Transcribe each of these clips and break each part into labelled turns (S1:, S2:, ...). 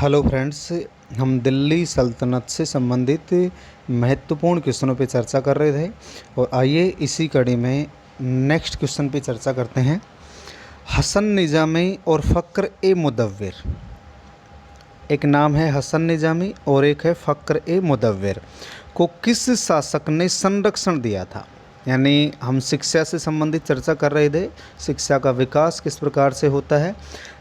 S1: Hello friends. हम दिल्ली सल्तनत से संबंधित महत्वपूर्ण क्वेश्चनों पे चर्चा कर रहे थे और आइए इसी कड़ी में नेक्स्ट क्वेश्चन पे चर्चा करते हैं। हसन निजामी और फ़क्र ए मुदव्विर, एक नाम है हसन निजामी और एक है फ़क्र ए मुदव्विर, को किस शासक ने संरक्षण दिया था। यानी हम शिक्षा से संबंधित चर्चा कर रहे थे, शिक्षा का विकास किस प्रकार से होता है।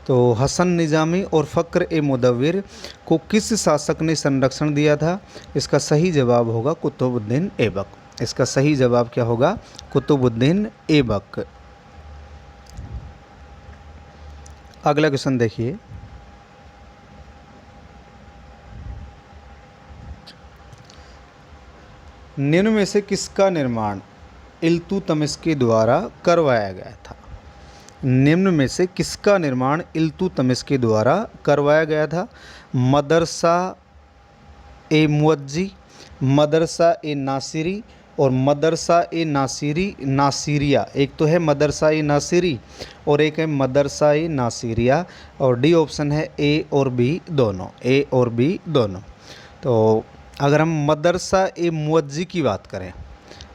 S1: तो हसन निजामी और फ़क्र ए मुदव्विर को किस शासक ने संरक्षण दिया था। इसका सही जवाब होगा कुतुबुद्दीन ऐबक। इसका सही जवाब क्या होगा? कुतुबुद्दीन ऐबक। अगला क्वेश्चन देखिए। निम्न में से किसका निर्माण इल्तुतमिश के द्वारा करवाया गया था? निम्न में से किसका निर्माण इल्तुतमिश के द्वारा करवाया गया था? मदरसा ए मुअज्जी, मदरसा ए नासिरी और मदरसा ए नासिरिया। एक तो है मदरसा ए नासिरी और एक है मदरसा ए नासिरिया, और डी ऑप्शन है ए और बी दोनों, ए और बी दोनों। तो अगर हम मदरसा ए मुअज्जी की बात करें,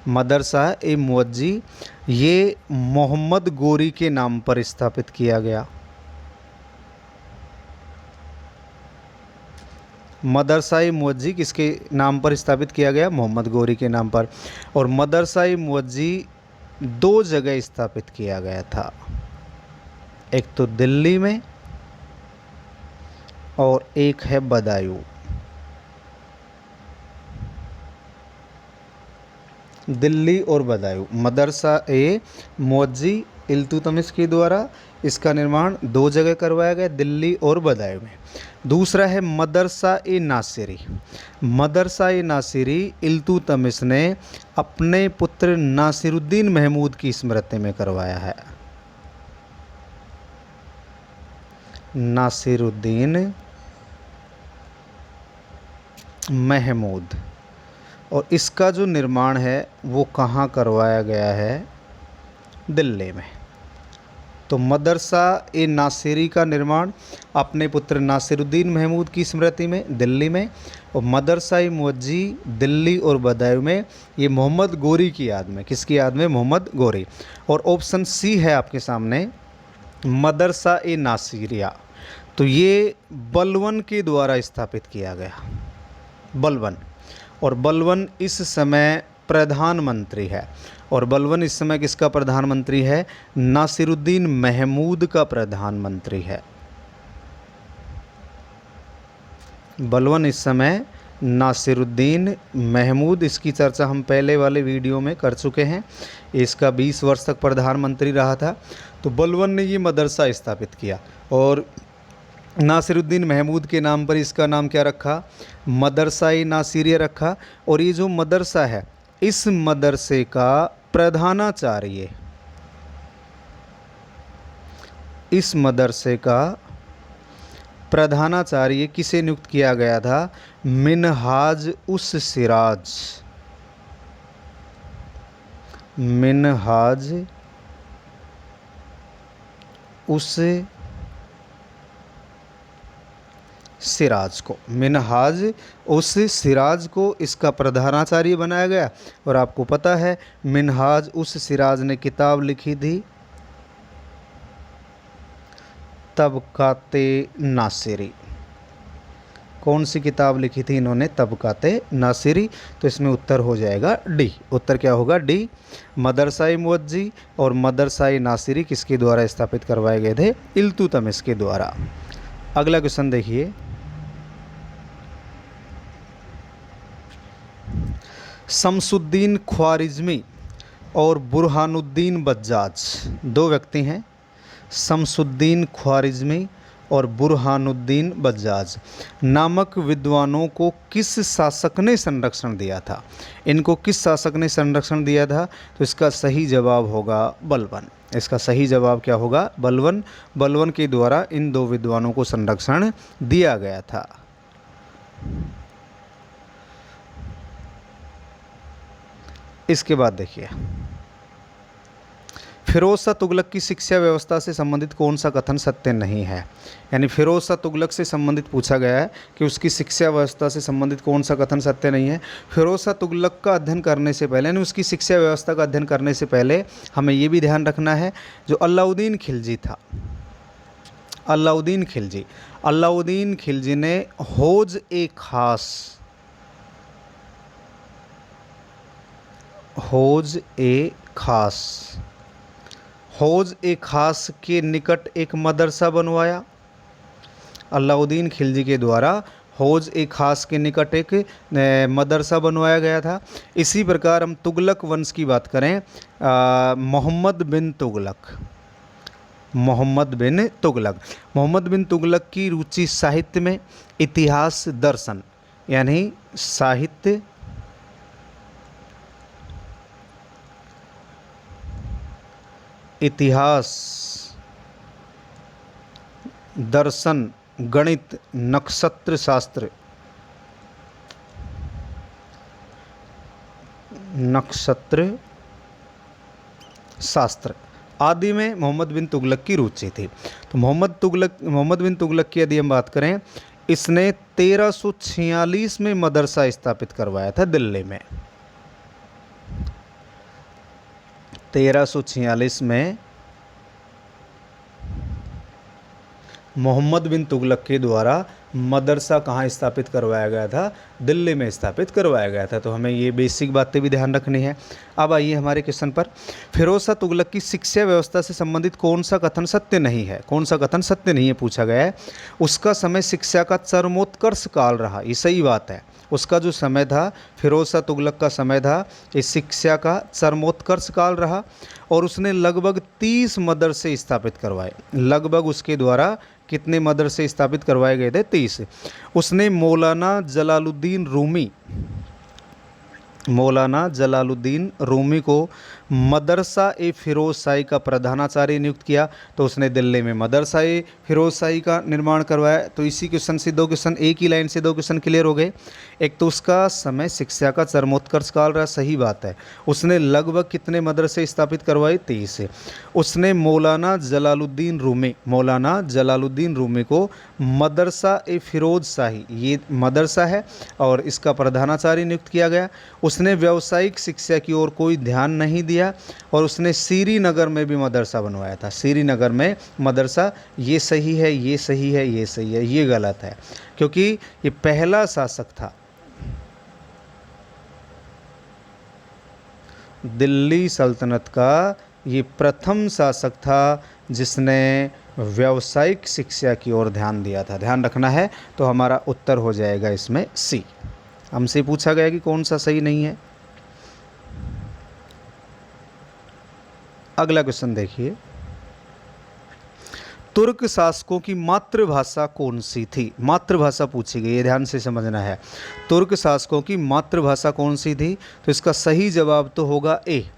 S1: मदरसा ए मुअज्जी ये मोहम्मद गोरी के नाम पर स्थापित किया गया। मदरसा ए मुअज्जी किसके नाम पर स्थापित किया गया? मोहम्मद गोरी के नाम पर। और मदरसा ए मुअज्जी दो जगह स्थापित किया गया था, एक तो दिल्ली में और एक है बदायूं। दिल्ली और बदायूं। मदरसा ए मुअज्जी इल्तुतमिश के द्वारा इसका निर्माण दो जगह करवाया गया, दिल्ली और बदायूं में। दूसरा है मदरसा ए नासिरी। मदरसा ए नासिरी इल्तुतमिश ने अपने पुत्र नासिरुद्दीन महमूद की स्मृति में करवाया है। नासिरुद्दीन महमूद। और इसका जो निर्माण है वो कहाँ करवाया गया है? दिल्ली में। तो मदरसा ए नासिरी का निर्माण अपने पुत्र नासिरुद्दीन महमूद की स्मृति में दिल्ली में, और मदरसा ए मुअज्जी दिल्ली और बदायूं में, ये मोहम्मद गोरी की याद में। किसकी याद में? मोहम्मद गोरी। और ऑप्शन सी है आपके सामने मदरसा ए नासिरिया, तो ये बलवन के द्वारा स्थापित किया गया। बलवन। और बलवन इस समय प्रधानमंत्री है, और बलवन इस समय किसका प्रधानमंत्री है? नासिरुद्दीन महमूद का प्रधानमंत्री है। बलवन इस समय नासिरुद्दीन महमूद, इसकी चर्चा हम पहले वाले वीडियो में कर चुके हैं। इसका 20 वर्ष तक प्रधानमंत्री रहा था। तो बलवन ने ये मदरसा स्थापित किया और नासिरुद्दीन महमूद के नाम पर इसका नाम क्या रखा? मदरसा ए नासिरिया रखा। और ये जो मदरसा है, इस मदरसे का प्रधानाचार्य, इस मदरसे का प्रधानाचार्य किसे नियुक्त किया गया था? मिनहाज उस सिराज। मिनहाज उस सिराज को, मिनहाज उस सिराज को इसका प्रधानाचार्य बनाया गया। और आपको पता है मिनहाज उस सिराज ने किताब लिखी थी तबकाते नासिरी। कौन सी किताब लिखी थी इन्होंने? तबकाते नासिरी। तो इसमें उत्तर हो जाएगा डी। उत्तर क्या होगा? डी। मदरसा ए मुअज्जी और मदरसा ए नासिरी किसके द्वारा स्थापित करवाए गए थे? इल्तुतमिश के द्वारा। अगला क्वेश्चन देखिए। शमसुद्दीन ख्वारिज़मी और बुरहानुद्दीन बज्जाज, दो व्यक्ति हैं, शमसुद्दीन ख्वारिज़मी और बुरहानुद्दीन बज्जाज नामक विद्वानों को किस शासक ने संरक्षण दिया था? इनको किस शासक ने संरक्षण दिया था? तो इसका सही जवाब होगा बलवन। इसका सही जवाब क्या होगा? बलवन। बलवन के द्वारा इन दो विद्वानों को संरक्षण दिया गया था। इसके बाद देखिए, फिरोज शाह तुगलक की शिक्षा व्यवस्था से संबंधित कौन सा कथन सत्य नहीं है। यानी फिरोज शाह तुगलक से संबंधित पूछा गया है कि उसकी शिक्षा व्यवस्था से संबंधित कौन सा कथन सत्य नहीं है। फिरोज शाह तुगलक का अध्ययन करने से पहले, यानी उसकी शिक्षा व्यवस्था का अध्ययन करने से पहले हमें ये भी ध्यान रखना है, जो अलाउद्दीन खिलजी था, अलाउद्दीन खिलजी ने हौज ए खास के निकट एक मदरसा बनवाया। अलाउद्दीन खिलजी के द्वारा हौज ए खास के निकट एक मदरसा बनवाया गया था। इसी प्रकार हम तुगलक वंश की बात करें, मोहम्मद बिन तुगलक की रुचि साहित्य में, इतिहास, दर्शन, यानी साहित्य, इतिहास, दर्शन, गणित, नक्षत्र शास्त्र आदि में मोहम्मद बिन तुगलक की रुचि थी। तो मोहम्मद बिन तुगलक की यदि हम बात करें, इसने 1346 में मदरसा स्थापित करवाया था दिल्ली में। 1346 में मोहम्मद बिन तुगलक के द्वारा मदरसा कहाँ स्थापित करवाया गया था? दिल्ली में स्थापित करवाया गया था। तो हमें ये बेसिक बातें भी ध्यान रखनी है। अब आइए हमारे क्वेश्चन पर। फिरोज शाह तुगलक की शिक्षा व्यवस्था से संबंधित कौन सा कथन सत्य नहीं है? कौन सा कथन सत्य नहीं है पूछा गया है। उसका समय शिक्षा का चरमोत्कर्ष काल रहा, ये सही बात है। उसका जो समय था, फिरोज शाह तुगलक का समय था, इस शिक्षा का चरमोत्कर्ष काल रहा और उसने लगभग 30 मदरसे स्थापित करवाए। लगभग उसके द्वारा कितने मदरसे स्थापित करवाए गए थे? 30। उसने मौलाना जलालुद्दीन रूमी को मदरसा ए फिरोज शाही का प्रधानाचार्य नियुक्त किया। तो उसने दिल्ली में मदरसा ए फिरोज शाही का निर्माण करवाया। तो इसी क्वेश्चन से 2 क्वेश्चन, एक ही लाइन से 2 क्वेश्चन क्लियर हो गए। एक तो उसका समय शिक्षा का चरमोत्कर्ष काल रहा, सही बात है। उसने लगभग कितने मदरसे स्थापित करवाए? 30। उसने मौलाना जलालुद्दीन रूमी को मदरसा ए फिरोज शाही, ये मदरसा है, और इसका प्रधानाचार्य नियुक्त किया गया। उसने व्यावसायिक शिक्षा की ओर कोई ध्यान नहीं दिया और उसने श्रीनगर में भी मदरसा बनवाया था। श्रीनगर में मदरसा, ये सही है, ये सही है, ये सही है, ये गलत है, क्योंकि ये पहला शासक था, दिल्ली सल्तनत का ये प्रथम शासक था जिसने व्यावसायिक शिक्षा की ओर ध्यान दिया था। ध्यान रखना है। तो हमारा उत्तर हो जाएगा इसमें सी। हमसे पूछा गया कि कौन सा सही नहीं है। अगला क्वेश्चन देखिए, तुर्क शासकों की मातृभाषा कौन सी थी? मातृभाषा पूछी गई, ये ध्यान से समझना है। तुर्क शासकों की मातृभाषा कौन सी थी? तो इसका सही जवाब तो होगा ए।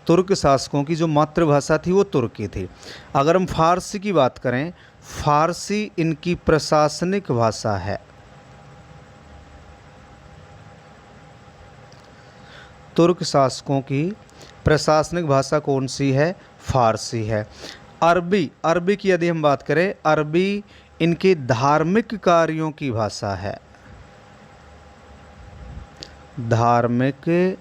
S1: तुर्क शासकों की जो मातृभाषा थी वो तुर्की थी। अगर हम फारसी की बात करें, फारसी इनकी प्रशासनिक भाषा है। तुर्क शासकों की प्रशासनिक भाषा कौन सी है? फारसी है। अरबी की यदि हम बात करें, अरबी इनके धार्मिक कार्यों की भाषा है। धार्मिक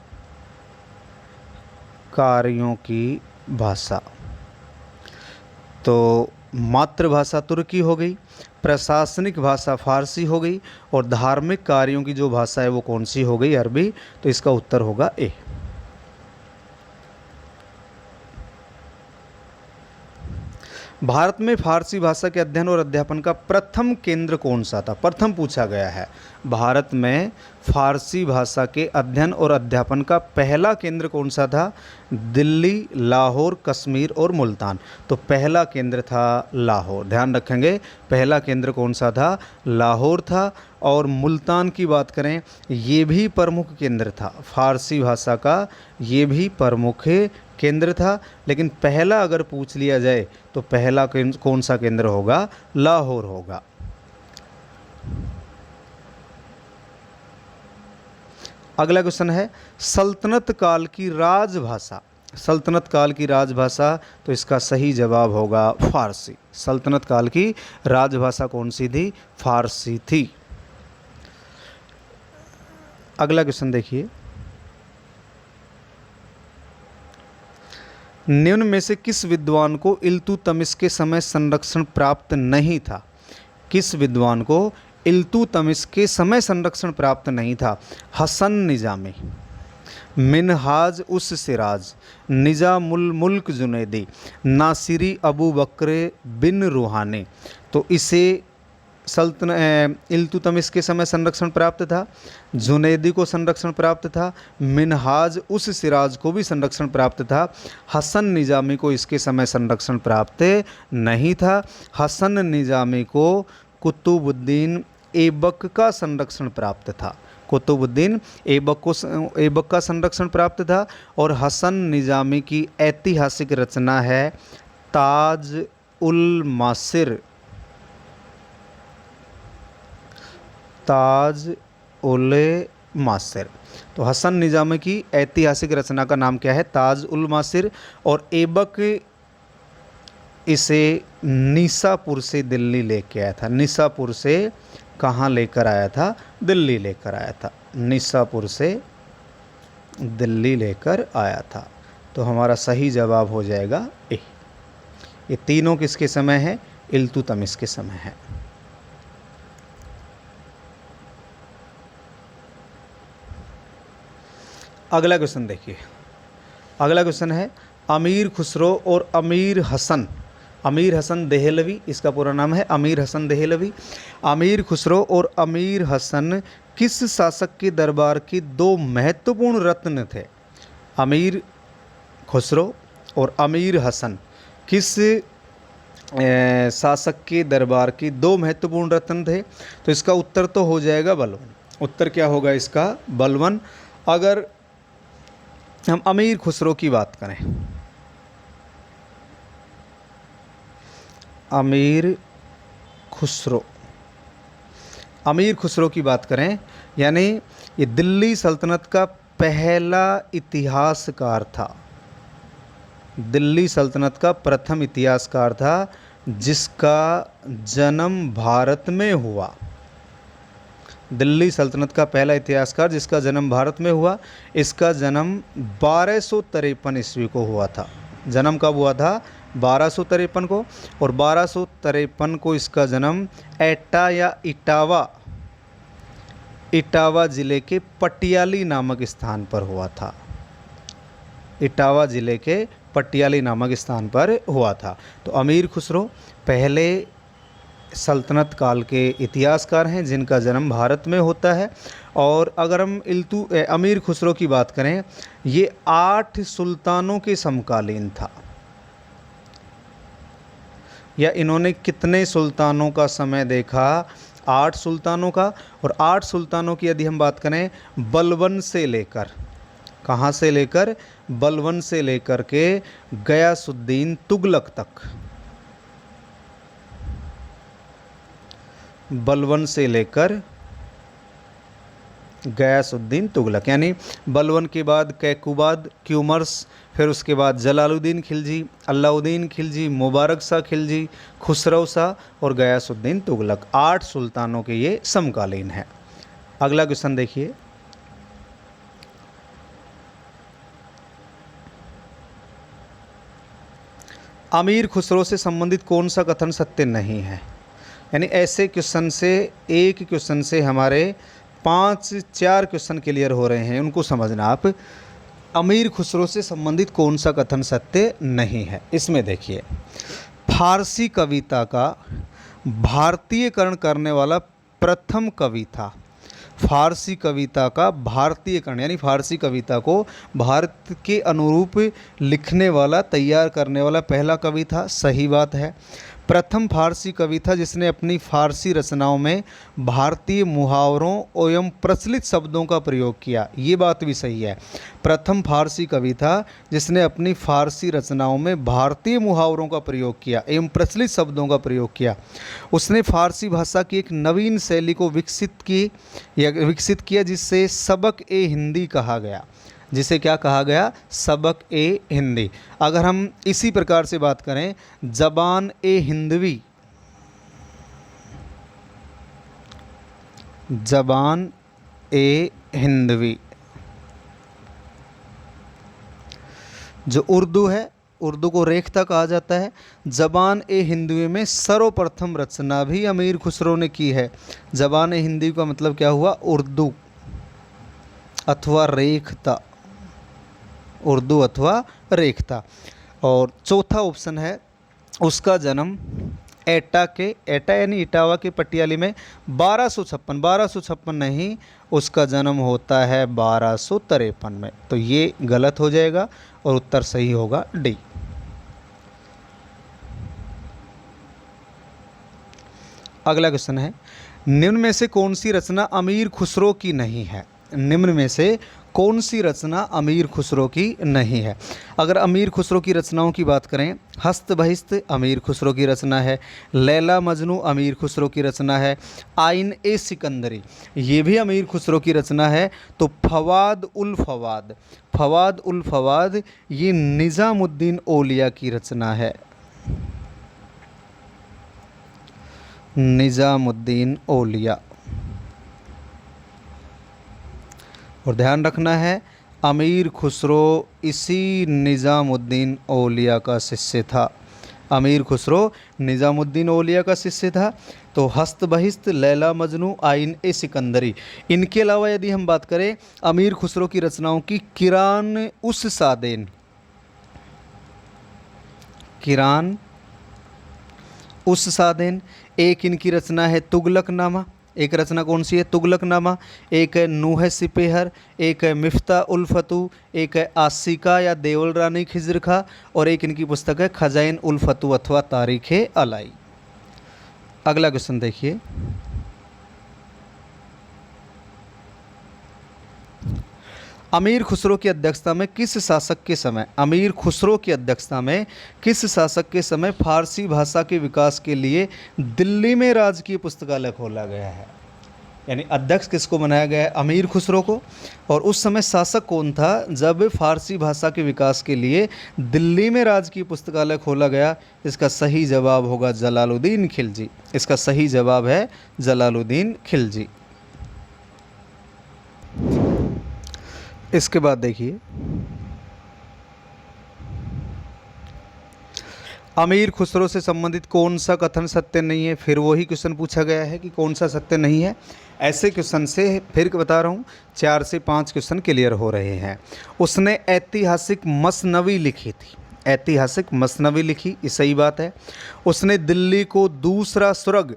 S1: कार्यों की भाषा। तो मातृभाषा तुर्की हो गई, प्रशासनिक भाषा फारसी हो गई, और धार्मिक कार्यों की जो भाषा है वो कौन सी हो गई? अरबी। तो इसका उत्तर होगा ए। भारत में फारसी भाषा के अध्ययन और अध्यापन का प्रथम केंद्र कौन सा था? प्रथम पूछा गया है। भारत में फारसी भाषा के अध्ययन और अध्यापन का पहला केंद्र कौन सा था? दिल्ली, लाहौर, कश्मीर और मुल्तान। तो पहला केंद्र था लाहौर। ध्यान रखेंगे, पहला केंद्र कौन सा था? लाहौर था। और मुल्तान की बात करें, ये भी प्रमुख केंद्र था फारसी भाषा का, ये भी प्रमुख केंद्र था। लेकिन पहला अगर पूछ लिया जाए तो पहला कौन सा केंद्र होगा? लाहौर होगा। अगला क्वेश्चन है, सल्तनत काल की राजभाषा। सल्तनत काल की राजभाषा, तो इसका सही जवाब होगा फारसी। सल्तनत काल की राजभाषा कौन सी थी? फारसी थी। अगला क्वेश्चन देखिए, निम्न में से किस विद्वान को इल्तुतमिश के समय संरक्षण प्राप्त नहीं था? किस विद्वान को इल्तुतमिश के समय संरक्षण प्राप्त नहीं था? हसन निजामी, मिनहाज उस सिराज, निजामुल मुल्क जुनैदी, नासिरी अबू बकर बिन रूहानी। तो इसे इल्तुतमिश के समय संरक्षण प्राप्त था, जुनैदी को संरक्षण प्राप्त था, मिनहाज उस सिराज को भी संरक्षण प्राप्त था, हसन निजामी को इसके समय संरक्षण प्राप्त नहीं था। हसन निजामी को कुतुबुद्दीन ऐबक का संरक्षण प्राप्त था। कुतुबुद्दीन ऐबक का संरक्षण प्राप्त था। और हसन निजामी की ऐतिहासिक रचना है ताज उल मासिर। ताज उल मासिर। तो हसन निजामी की ऐतिहासिक रचना का नाम क्या है? ताज उल मासिर। और ऐबक इसे निसापुर से दिल्ली लेके आया था। निसापुर से कहाँ लेकर आया था? दिल्ली लेकर आया था। निसापुर से दिल्ली लेकर आया था। तो हमारा सही जवाब हो जाएगा ए। ये तीनों किसके समय है? इल्तुतमिश के समय है। अगला क्वेश्चन देखिए। अगला क्वेश्चन है अमीर खुसरो और अमीर हसन। अमीर हसन देहलवी, इसका पूरा नाम है अमीर हसन देहलवी। अमीर खुसरो और अमीर हसन किस शासक के दरबार के दो महत्वपूर्ण रत्न थे? अमीर खुसरो और अमीर हसन किस शासक के दरबार के दो महत्वपूर्ण रत्न थे? तो इसका उत्तर तो हो जाएगा बलवन। उत्तर क्या होगा इसका? बलवन। अगर हम अमीर खुसरो की बात करें, अमीर खुसरो की बात करें, यानी ये दिल्ली सल्तनत का पहला इतिहासकार था। दिल्ली सल्तनत का प्रथम इतिहासकार था जिसका जन्म भारत में हुआ। दिल्ली सल्तनत का पहला इतिहासकार जिसका जन्म भारत में हुआ। इसका जन्म 1253 ईस्वी को हुआ था। जन्म कब हुआ था? 1253 को। और 1253 को इसका जन्म एटा या इटावा ज़िले के पटियाली नामक स्थान पर हुआ था। इटावा ज़िले के पटियाली नामक स्थान पर हुआ था। तो अमीर खुसरो पहले सल्तनत काल के इतिहासकार हैं जिनका जन्म भारत में होता है। और अगर हम अमीर खुसरो की बात करें, ये 8 सुल्तानों के समकालीन था। या इन्होंने कितने सुल्तानों का समय देखा? 8 सुल्तानों का। और 8 सुल्तानों की यदि हम बात करें बलवन से लेकर, कहाँ से लेकर? बलवन से लेकर के गयासुद्दीन तुगलक तक। बलवन से लेकर गयासुद्दीन तुगलक, यानी बलवन के बाद कैकुबाद, क्यूमर्स, फिर उसके बाद जलालुद्दीन खिलजी, अलाउद्दीन खिलजी, मुबारक शाह खिलजी, खुसरो शाह और गयासुद्दीन तुगलक। 8 सुल्तानों के ये समकालीन हैं। अगला क्वेश्चन देखिए। अमीर खुसरो से संबंधित कौन सा कथन सत्य नहीं है? यानी ऐसे क्वेश्चन से, एक क्वेश्चन से हमारे 4 क्वेश्चन क्लियर हो रहे हैं, उनको समझना आप। अमीर खुसरो से संबंधित कौन सा कथन सत्य नहीं है? इसमें देखिए, फारसी कविता का भारतीयकरण करने वाला प्रथम कवि था। फारसी कविता का भारतीयकरण, यानी फारसी कविता को भारत के अनुरूप लिखने वाला, तैयार करने वाला पहला कवि था। सही बात है। प्रथम फारसी कवि था जिसने अपनी फारसी रचनाओं में भारतीय मुहावरों एवं प्रचलित शब्दों का प्रयोग किया। ये बात भी सही है। प्रथम फारसी कवि था जिसने अपनी फारसी रचनाओं में भारतीय मुहावरों का प्रयोग किया एवं प्रचलित शब्दों का प्रयोग किया। उसने फारसी भाषा की एक नवीन शैली को विकसित किया जिससे सबक ए हिंदी कहा गया। जिसे क्या कहा गया, सबक ए हिंदी। अगर हम इसी प्रकार से बात करें, ज़बान ए हिंदवी, ज़बान ए हिंदवी जो उर्दू है, उर्दू को रेखता कहा जाता है। ज़बान ए हिंदवी में सर्वप्रथम रचना भी अमीर खुसरो ने की है। ज़बान ए हिंदी का मतलब क्या हुआ, उर्दू अथवा रेखता, उर्दू अथवा रेखता। और चौथा ऑप्शन है, उसका जन्म एटा के, एटा यानी इटावा के पटियाली में 1256 नहीं, उसका जन्म होता है 1253 में। तो ये गलत हो जाएगा और उत्तर सही होगा डी। अगला क्वेश्चन है, निम्न में से कौन सी रचना अमीर खुसरो की नहीं है। निम्न में से कौन सी रचना अमीर खुसरो की नहीं है। अगर अमीर खुसरो की रचनाओं की बात करें, हस्त बहिस्त अमीर खुसरो की रचना है, लैला मजनू अमीर खुसरो की रचना है, आइन ए सिकंदरी ये भी अमीर खुसरो की रचना है। तो फवाद उल फवाद, फवाद उल फवाद ये निज़ामुद्दीन औलिया की रचना है, निज़ामुद्दीन औलिया। और ध्यान रखना है, अमीर खुसरो इसी निज़ामुद्दीन औलिया का शिष्य था। अमीर खुसरो निज़ामुद्दीन औलिया का शिष्य था। तो हस्त बहिस्त, लैला मजनू, आइन ए सिकंदरी। इनके अलावा यदि हम बात करें अमीर खुसरो की रचनाओं की, किरान उस सादेन, किरान उस सादेन, एक इनकी रचना है तुगलकनामा। एक रचना कौन सी है, तुगलकनामा। एक है नूह सिपेहर, एक है मिफ्ता उल फतू, एक है आसिका या देवल रानी खिजर खा, और एक इनकी पुस्तक है खजाइन उल फतू अथवा तारीख अलाई। अगला क्वेश्चन देखिए, अमीर खुसरो की अध्यक्षता में किस शासक के समय, अमीर खुसरो की अध्यक्षता में किस शासक के समय फारसी भाषा के विकास के लिए दिल्ली में राजकीय पुस्तकालय खोला गया है। यानी अध्यक्ष किसको बनाया गया है, अमीर खुसरो को। और उस समय शासक कौन था जब फारसी भाषा के विकास के लिए दिल्ली में राजकीय पुस्तकालय खोला गया। इसका सही जवाब होगा जलालुद्दीन खिलजी। इसका सही जवाब है जलालुद्दीन खिलजी। इसके बाद देखिए, अमीर खुसरो से संबंधित कौन सा कथन सत्य नहीं है। फिर वही क्वेश्चन पूछा गया है कि कौन सा सत्य नहीं है। ऐसे क्वेश्चन से फिर बता रहा हूँ 4 से 5 क्वेश्चन क्लियर हो रहे हैं। उसने ऐतिहासिक मसनवी लिखी थी, ऐतिहासिक मसनवी लिखी, ये सही बात है। उसने दिल्ली को दूसरा स्वर्ग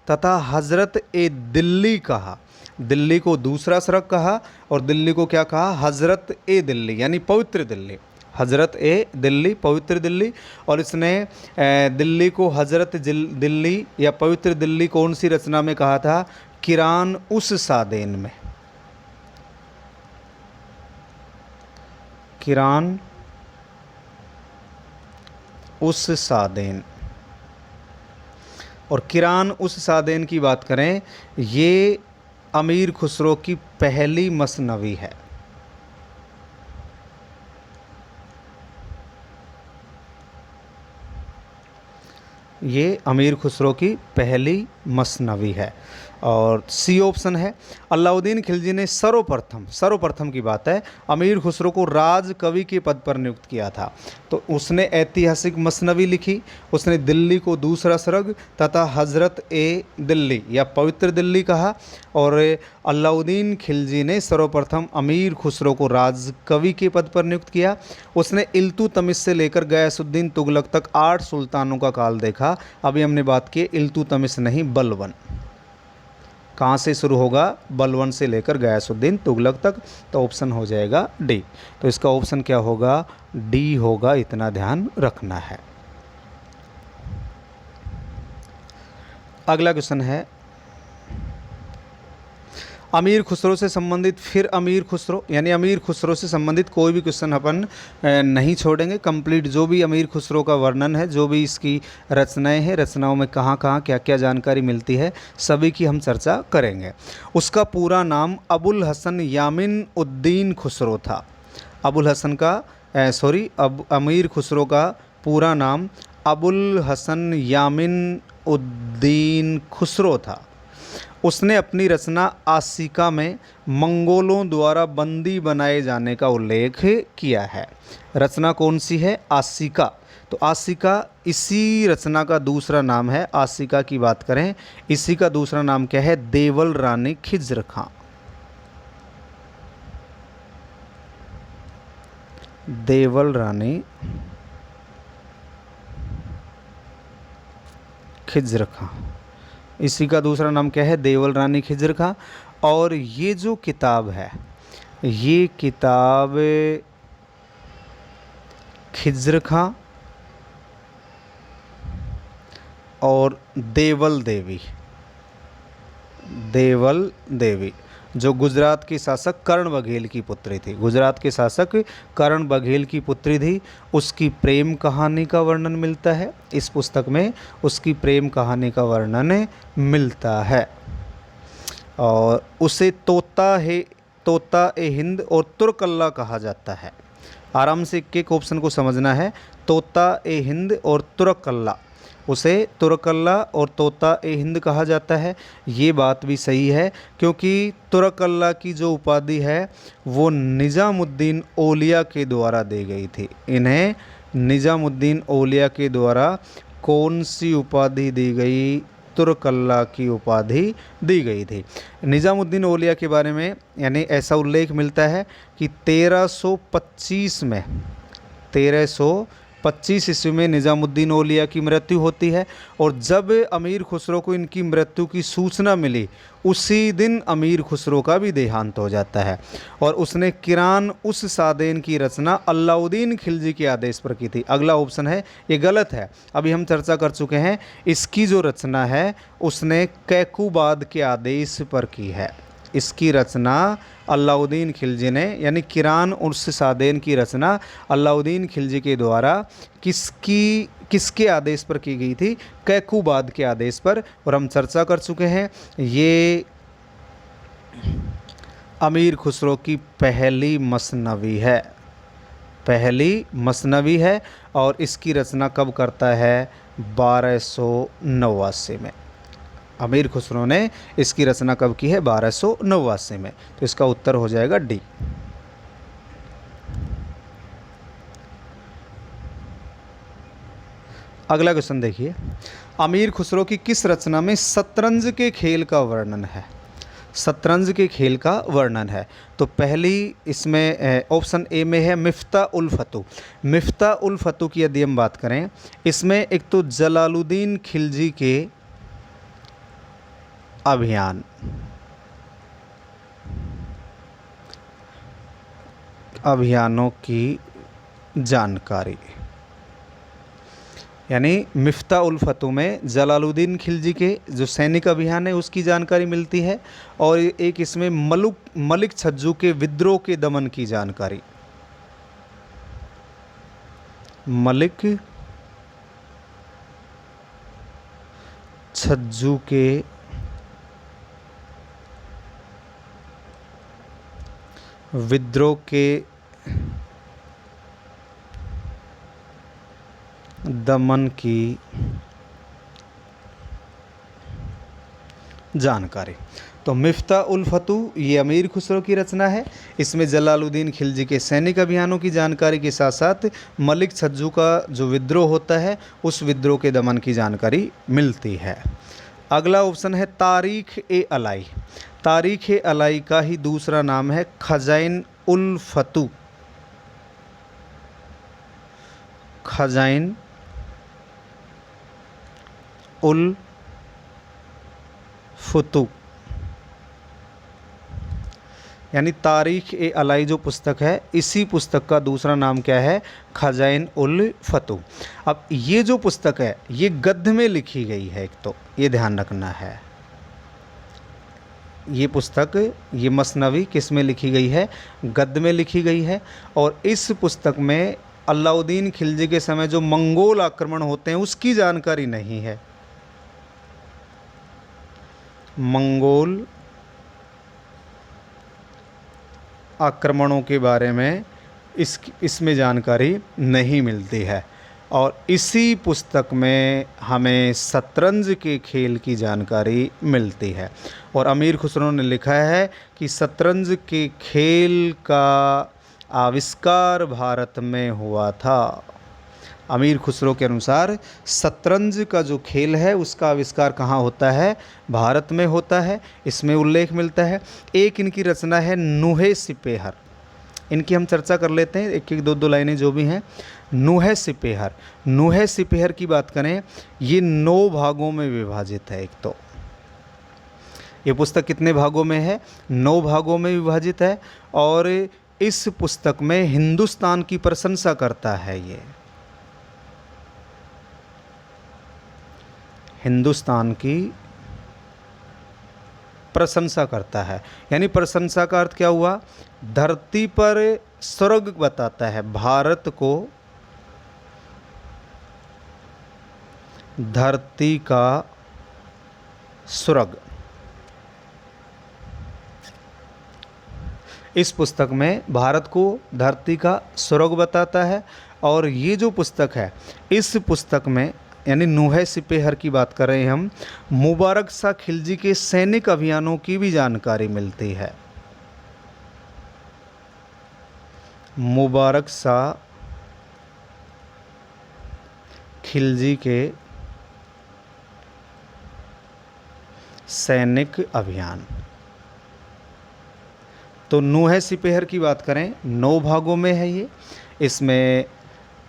S1: तथा हजरत ए दिल्ली कहा, दिल्ली को दूसरा स्वर्ग कहा और दिल्ली को क्या कहा, हजरत ए दिल्ली यानी पवित्र दिल्ली, हजरत ए दिल्ली पवित्र दिल्ली। और इसने दिल्ली को हजरत दिल्ली या पवित्र दिल्ली कौन सी रचना में कहा था, किरान उस सादेन में, किरान उस सादेन। और किरान उस सादेन की बात करें, ये अमीर खुसरो की पहली मसनवी है। ये अमीर खुसरो की पहली मसनवी है। और सी ऑप्शन है, अलाउद्दीन खिलजी ने सर्वप्रथम की बात है, अमीर खुसरो को राज कवि के पद पर नियुक्त किया था। तो उसने ऐतिहासिक मसनवी लिखी, उसने दिल्ली को दूसरा स्वर्ग तथा हजरत ए दिल्ली या पवित्र दिल्ली कहा। और अलाउद्दीन खिलजी ने सर्वप्रथम अमीर खुसरो को राज कवि के पद पर नियुक्त किया। उसने इल्तुतमिश से लेकर गयासुद्दीन तुगलक तक 8 सुल्तानों का काल देखा। अभी हमने बात की इल्तुतमिश नहीं, बलबन। कहाँ से शुरू होगा, बलबन से लेकर गयासुद्दीन तुगलक तक। तो ऑप्शन हो जाएगा डी। तो इसका ऑप्शन क्या होगा, डी होगा, इतना ध्यान रखना है। अगला क्वेश्चन है, अमीर खुसरो से संबंधित, फिर अमीर खुसरो यानी अमीर खुसरो से संबंधित कोई भी क्वेश्चन अपन नहीं छोड़ेंगे। कंप्लीट जो भी अमीर खुसरो का वर्णन है, जो भी इसकी रचनाएं हैं, रचनाओं में कहाँ कहाँ क्या क्या जानकारी मिलती है, सभी की हम चर्चा करेंगे। उसका पूरा नाम अबुल हसन यामिन उद्दीन खुसरो था। अबुल हसन का अमीर खुसरो का पूरा नाम अबुल हसन यामिन उद्दीन खुसरो था। उसने अपनी रचना आसिका में मंगोलों द्वारा बंदी बनाए जाने का उल्लेख किया है। रचना कौन सी है? आसिका। तो आसिका इसी रचना का दूसरा नाम है। आसिका की बात करें, इसी का दूसरा नाम क्या है? देवल रानी खिज्र खां। देवल रानी खिज्र खां, इसी का दूसरा नाम क्या है? देवल रानी खिज्र खां। और ये जो किताब है, ये किताब खिज्र खां और देवल देवी जो गुजरात की शासक कर्ण बघेल की पुत्री थी, गुजरात के शासक कर्ण बघेल की पुत्री थी, उसकी प्रेम कहानी का वर्णन मिलता है इस पुस्तक में। उसकी प्रेम कहानी का वर्णन मिलता है और उसे तोता ए हिंद और तुर्कल्ला कहा जाता है। आराम से एक ऑप्शन को समझना है। तोता ए हिंद और तुर्कल्ला, उसे तुर्कल्ला और तोता ए हिंद कहा जाता है। ये बात भी सही है क्योंकि तुर्कल्ला की जो उपाधि है वो निज़ामुद्दीन औलिया के द्वारा दी गई थी। इन्हें निज़ामुद्दीन औलिया के द्वारा कौन सी उपाधि दी गई? तुर्कल्ला की उपाधि दी गई थी। निज़ामुद्दीन औलिया के बारे में यानी ऐसा उल्लेख मिलता है कि 1325 ईस्वी में निज़ामुद्दीन औलिया की मृत्यु होती है और जब अमीर खुसरो को इनकी मृत्यु की सूचना मिली उसी दिन अमीर खुसरो का भी देहांत हो जाता है और उसने किरान उस सादेन की रचना अलाउद्दीन खिलजी के आदेश पर की थी। अगला ऑप्शन है ये गलत है, अभी हम चर्चा कर चुके हैं। इसकी जो रचना है उसने कैकुबाद के आदेश पर की है। इसकी रचना अलाउद्दीन खिलजी ने यानी किरान उर्स सादेन की रचना अलाउद्दीन खिलजी के द्वारा किसके आदेश पर की गई थी? कैकुबाद के आदेश पर। और हम चर्चा कर चुके हैं ये अमीर खुसरो की पहली मसनवी है और इसकी रचना कब करता है? 1289 में। अमीर खुसरो ने इसकी रचना कब की है? 1289 में। तो इसका उत्तर हो जाएगा डी। अगला क्वेश्चन देखिए, अमीर खुसरो की किस रचना में शतरंज के खेल का वर्णन है? शतरंज के खेल का वर्णन है। तो पहली इसमें ऑप्शन ए में है मिफ्ता उल फतू। मिफ्ता उल फतू की यदि हम बात करें, इसमें एक तो जलालुद्दीन खिलजी के अभियानों की जानकारी, यानी मिफ्ता उल फतू में जलालुद्दीन खिलजी के जो सैनिक अभियान है उसकी जानकारी मिलती है और एक इसमें मलिक छज्जू के विद्रोह के दमन की जानकारी। मलिक छज्जू के विद्रोह के दमन की जानकारी। तो मिफ्ता उल फतू ये अमीर खुसरो की रचना है। इसमें जलालुद्दीन खिलजी के सैनिक अभियानों की जानकारी के साथ साथ मलिक छज्जू का जो विद्रोह होता है उस विद्रोह के दमन की जानकारी मिलती है। अगला ऑप्शन है तारीख ए अलाई। तारीख ए अलाई का ही दूसरा नाम है खजाइन उल फतू। खजाइन उल फतू यानी तारीख ए अलाई जो पुस्तक है इसी पुस्तक का दूसरा नाम क्या है? खजाइन उल फतू। अब ये जो पुस्तक है ये गद्य में लिखी गई है, एक तो ये ध्यान रखना है। ये पुस्तक, ये मसनवी किस में लिखी गई है? गद्य में लिखी गई है। और इस पुस्तक में अलाउद्दीन खिलजी के समय जो मंगोल आक्रमण होते हैं उसकी जानकारी नहीं है। मंगोल आक्रमणों के बारे में इसमें जानकारी नहीं मिलती है। और इसी पुस्तक में हमें शतरंज के खेल की जानकारी मिलती है। और अमीर खुसरो ने लिखा है कि शतरंज के खेल का आविष्कार भारत में हुआ था। अमीर खुसरो के अनुसार शतरंज का जो खेल है उसका आविष्कार कहाँ होता है? भारत में होता है। इसमें उल्लेख मिलता है। एक इनकी रचना है नूहे सिपेहर। इनकी हम चर्चा कर लेते हैं, एक एक दो दो लाइनें जो भी हैं। नूहे सिपेहर, नूहे सिपेहर की बात करें, ये 9 भागों में विभाजित है। एक तो ये पुस्तक कितने भागों में है? 9 भागों में विभाजित है। और इस पुस्तक में हिंदुस्तान की प्रशंसा करता है। ये हिंदुस्तान की प्रशंसा करता है। यानी प्रशंसा का अर्थ क्या हुआ? धरती पर स्वर्ग बताता है, भारत को धरती का स्वर्ग। इस पुस्तक में भारत को धरती का स्वर्ग बताता है। और ये जो पुस्तक है, इस पुस्तक में यानी नूहे सिपेहर की बात कर रहे हैं हम, मुबारक शाह खिलजी के सैनिक अभियानों की भी जानकारी मिलती है। मुबारक शाह खिलजी के सैनिक अभियान। तो नूहे सिपेहर की बात करें, 9 भागों में है ये। इसमें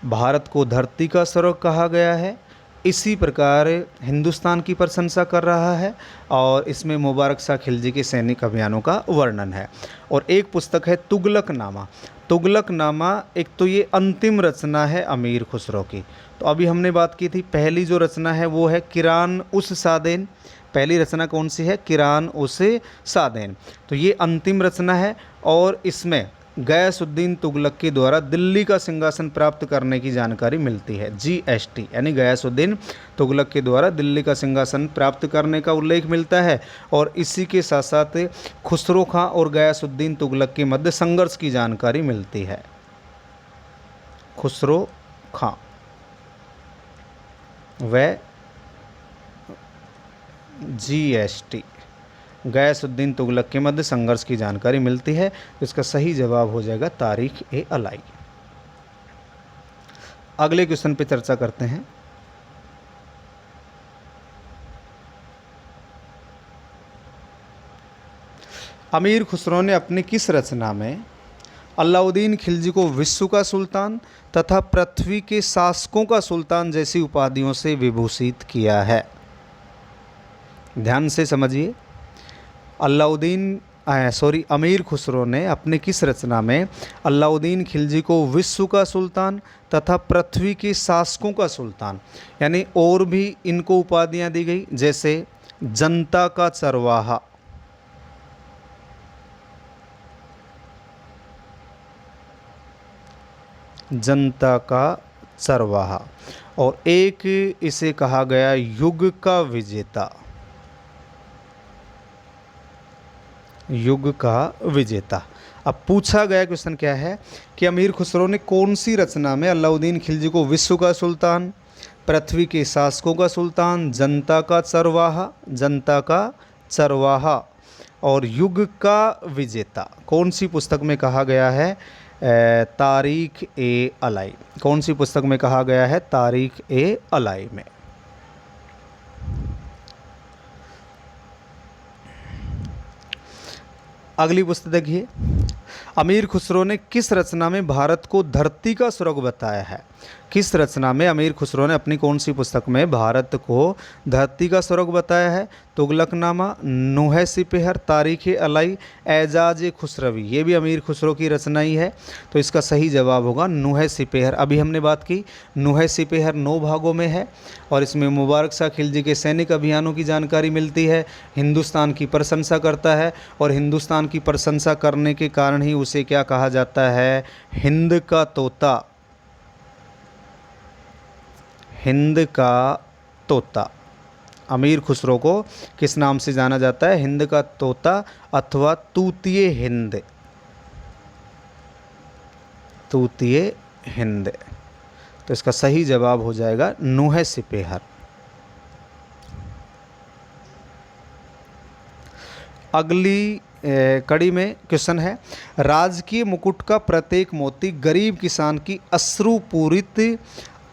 S1: भारत को धरती का स्वर्ग कहा गया है। इसी प्रकार हिंदुस्तान की प्रशंसा कर रहा है। और इसमें मुबारक शाह खिलजी के सैनिक अभियानों का वर्णन है। और एक पुस्तक है तुगलकनामा। तुगलकनामा एक तो ये अंतिम रचना है अमीर खुसरो की। तो अभी हमने बात की थी, पहली जो रचना है वो है किरान उस सादेन। पहली रचना कौन सी है? किरान उस सादेन। तो ये अंतिम रचना है। और इसमें गयासुद्दीन तुगलक के द्वारा दिल्ली का सिंहासन प्राप्त करने की जानकारी मिलती है। GST यानी गयासुद्दीन तुगलक के द्वारा दिल्ली का सिंहासन प्राप्त करने का उल्लेख मिलता है। और इसी के साथ साथ खुसरो खां और गयासुद्दीन तुगलक के मध्य संघर्ष की जानकारी मिलती है। खुसरो खां व GST गयासुद्दीन तुगलक के मध्य संघर्ष की जानकारी मिलती है। इसका सही जवाब हो जाएगा तारीख ए अलाई। अगले क्वेश्चन पे चर्चा करते हैं। अमीर खुसरो ने अपनी किस रचना में अलाउद्दीन खिलजी को विश्व का सुल्तान तथा पृथ्वी के शासकों का सुल्तान जैसी उपाधियों से विभूषित किया है? ध्यान से समझिए। अमीर खुसरो ने अपने किस रचना में अलाउद्दीन खिलजी को विश्व का सुल्तान तथा पृथ्वी के शासकों का सुल्तान, यानी और भी इनको उपाधियां दी गई, जैसे जनता का चरवाहा, जनता का चरवाहा, और एक इसे कहा गया युग का विजेता, युग का विजेता। अब पूछा गया क्वेश्चन क्या है कि अमीर खुसरो ने कौन सी रचना में अलाउद्दीन खिलजी को विश्व का सुल्तान, पृथ्वी के शासकों का सुल्तान, जनता का चरवाहा और युग का विजेता कौन सी पुस्तक में कहा गया है? तारीख ए अलाई। कौन सी पुस्तक में कहा गया है? तारीख ए अलाई में। अगली पुस्तक देखिए। अमीर खुसरो ने किस रचना में भारत को धरती का स्वर्ग बताया है? किस रचना में अमीर खुसरो ने अपनी कौन सी पुस्तक में भारत को धरती का स्वर्ग बताया है? तुगलकनामा, नूहे सिपेहर, तारीख अलाई, एजाज खुसरवी। ये भी अमीर खुसरो की रचना ही है। तो इसका सही जवाब होगा नूहे सिपेहर। अभी हमने बात की, नूहे सिपेहर 9 भागों में है और इसमें मुबारक शाह खिलजी के सैनिक अभियानों की जानकारी मिलती है। हिंदुस्तान की प्रशंसा करता है और हिंदुस्तान की प्रशंसा करने के कारण ही उसे क्या कहा जाता है? हिंद का तोता। हिंद का तोता। अमीर खुसरो को किस नाम से जाना जाता है? हिंद का तोता अथवा तूतिए हिंद। तूतिए हिंद। तो इसका सही जवाब हो जाएगा नूहे सिपेहर। अगली कड़ी में क्वेश्चन है, राजकीय मुकुट का प्रत्येक मोती गरीब किसान की अश्रुपूरित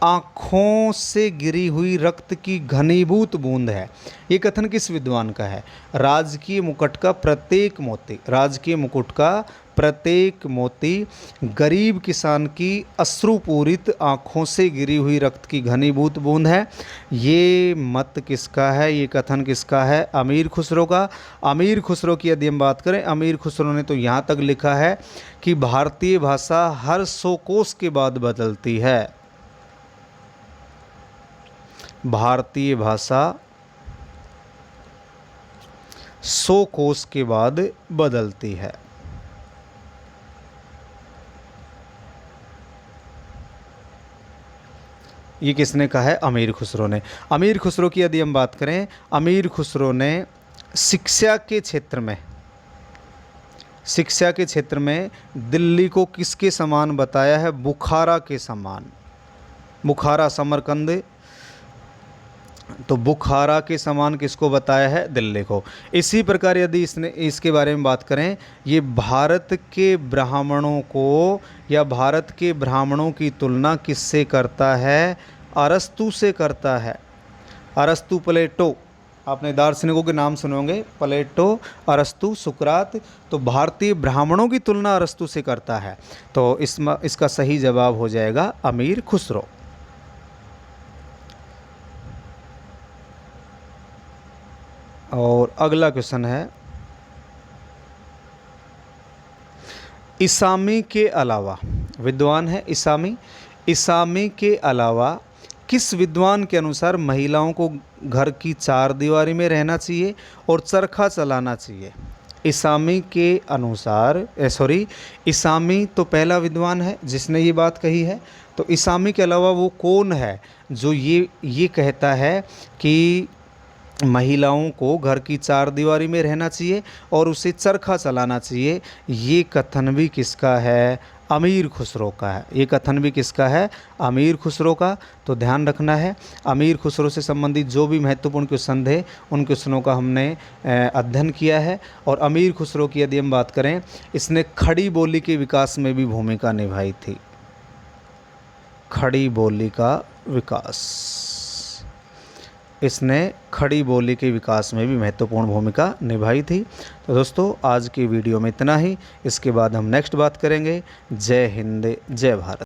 S1: आँखों से गिरी हुई रक्त की घनीभूत बूंद है। ये कथन किस विद्वान का है? राजकीय मुकुट का प्रत्येक मोती, राजकीय मुकुट का प्रत्येक मोती गरीब किसान की अश्रुपूरित आँखों से गिरी हुई रक्त की घनीभूत बूंद है। ये मत किसका है? ये कथन किसका है? अमीर खुसरो का। अमीर खुसरो की यदि हम बात करें, अमीर खुसरो ने तो यहाँ तक लिखा है कि भारतीय भाषा हर 100 कोस के बाद बदलती है। भारतीय भाषा 100 कोस के बाद बदलती है। ये किसने कहा है? अमीर खुसरो ने। अमीर खुसरो की यदि हम बात करें, अमीर खुसरो ने शिक्षा के क्षेत्र में, शिक्षा के क्षेत्र में दिल्ली को किसके समान बताया है? बुखारा के समान। बुखारा, समरकंद, तो बुखारा के समान किसको बताया है? दिल्ली को। इसी प्रकार यदि इसके बारे में बात करें, ये भारत के ब्राह्मणों को या भारत के ब्राह्मणों की तुलना किससे करता है? अरस्तु से करता है। अरस्तु, प्लेटो, आपने दार्शनिकों के नाम सुने होंगे, प्लेटो, अरस्तु, सुकरात। तो भारतीय ब्राह्मणों की तुलना अरस्तु से करता है। तो इसका सही जवाब हो जाएगा अमीर खुसरो। और अगला क्वेश्चन है, इसामी के अलावा, विद्वान है इसामी, इसामी के अलावा किस विद्वान के अनुसार महिलाओं को घर की चार दीवारी में रहना चाहिए और चरखा चलाना चाहिए? इसामी के अनुसार, इसामी तो पहला विद्वान है जिसने ये बात कही है। तो इसामी के अलावा वो कौन है जो ये कहता है कि महिलाओं को घर की चार दीवारी में रहना चाहिए और उसे चरखा चलाना चाहिए? ये कथन भी किसका है? अमीर खुसरो का है। ये कथन भी किसका है? अमीर खुसरो का। तो ध्यान रखना है, अमीर खुसरो से संबंधित जो भी महत्वपूर्ण क्वेश्चन थे उन क्वेश्चनों का हमने अध्ययन किया है। और अमीर खुसरो की यदि हम बात करें, इसने खड़ी बोली के विकास में भी भूमिका निभाई थी। खड़ी बोली का विकास, इसने खड़ी बोली के विकास में भी महत्वपूर्ण भूमिका निभाई थी। तो दोस्तों, आज की वीडियो में इतना ही। इसके बाद हम नेक्स्ट बात करेंगे। जय हिंद, जय भारत।